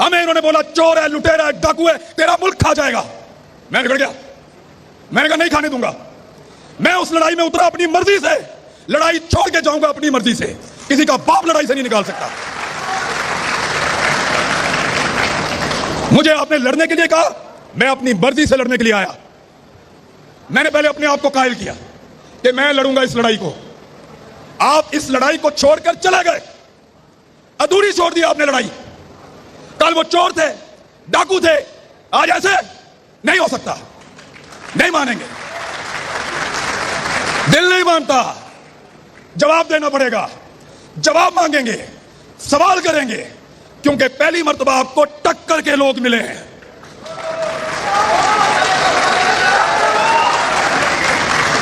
हमें इन्होंने बोला चोर है, लुटेरा है, डाकू है, तेरा मुल्क खा जाएगा। मैं बिगड़ गया, मैंने कहा नहीं खाने दूंगा। मैं उस लड़ाई में उतरा अपनी मर्जी से, लड़ाई छोड़ के जाऊंगा अपनी मर्जी से, किसी का बाप लड़ाई से नहीं निकाल सकता। मुझे आपने लड़ने के लिए कहा, मैं अपनी मर्जी से लड़ने के लिए आया। मैंने पहले अपने आप को कायल किया कि मैं लड़ूंगा इस लड़ाई को। आप इस लड़ाई को छोड़कर चले गए, अधूरी छोड़ दी आपने लड़ाई। कल वो चोर थे, डाकू थे, आज ऐसे नहीं हो सकता, नहीं मानेंगे, दिल नहीं मानता। जवाब देना पड़ेगा, जवाब मांगेंगे, सवाल करेंगे, क्योंकि पहली मर्तबा आपको टक्कर के लोग मिले हैं।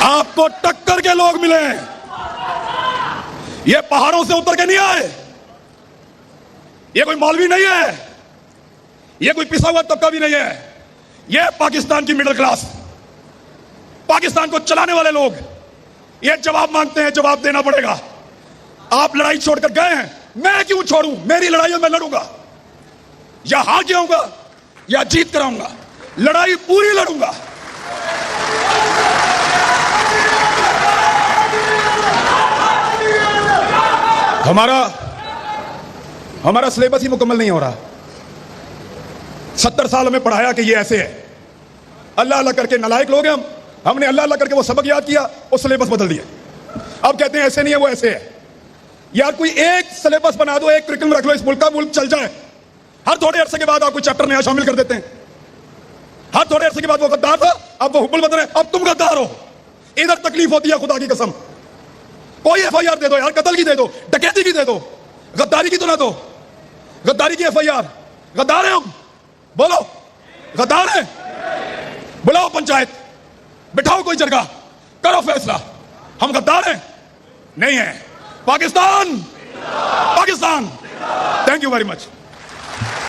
आपको टक्कर के लोग मिले हैं। ये पहाड़ों से उतर के नहीं आए, ये कोई मौलवी नहीं है, ये कोई पिसा हुआ तबका भी नहीं है। ये पाकिस्तान की मिडिल क्लास, पाकिस्तान को चलाने वाले लोग, ये जवाब मांगते हैं, जवाब देना पड़ेगा। आप लड़ाई छोड़कर गए हैं, मैं क्यों छोड़ूं? मेरी लड़ाई में मैं लड़ूंगा, या हार के आऊंगा या जीत कर आऊंगा, लड़ाई पूरी लड़ूंगा। हमारा सिलेबस ही मुकम्मल नहीं हो रहा। 70 साल हमें पढ़ाया कि ये ऐसे है, अल्लाह अल्लाह करके नालायक लोग हैं हम। हमने अल्लाह अल्लाह करके वो सबक याद किया और सिलेबस बदल दिया। अब कहते हैं ऐसे नहीं है, वो ऐसे है। यार कोई एक सिलेबस बना दो, एक करिकुलम रख लो, इस मुल्क का मुल्क चल जाए। हर थोड़े अरसे के बाद आप कोई चैप्टर नया शामिल कर देते हैं। हर थोड़े अरसे के बाद वो गद्दार था, अब वो हुब्बुल बदन है, अब तुम गद्दार हो। इधर तकलीफ होती है, खुदा की कसम। कोई FIR दे दो यार, कत्ल की दे दो, डकैती की दे दो, गद्दारी की तो ना दो। गद्दारी की FIR, गद्दार है हम, बोलो गद्दार है। बुलाओ पंचायत, बिठाओ कोई जगह, करो फैसला, हम गद्दार हैं? नहीं है। Pakistan, Pakistan. Thank you very much.